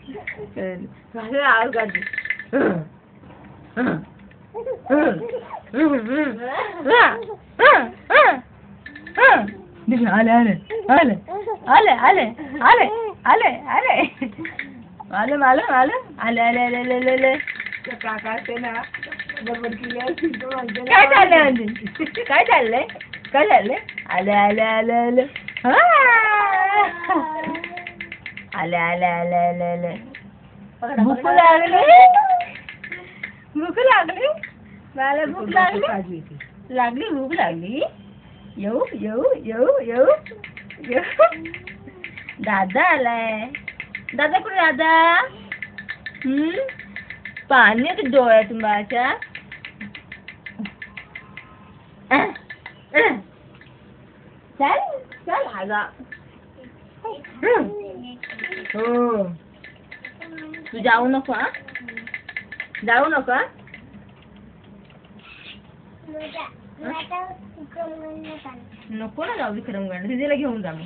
आवाज काढते. आले आले आले आले आले आले आले आले आले आले आले आले आले आले आले आले काकाचे ना बरोबर केली. काय चाललंय म्हणजे काय चाललंय काय चाललंय. आले आले आले आले आले आले आले आले आले. भूक लागली भूक लागली मला भूक लागली लागली भूक लागली. येऊ येऊ येऊ येऊ येऊ. दादा आलाय. दादा कुठे दादा. पाणी येते डोळ्यात माझ्या. चल चल आगा. हो तू जाऊ नको हा जाऊ नको. नको ना जाऊ विक्रमगड. दीदीला घेऊन जा मग.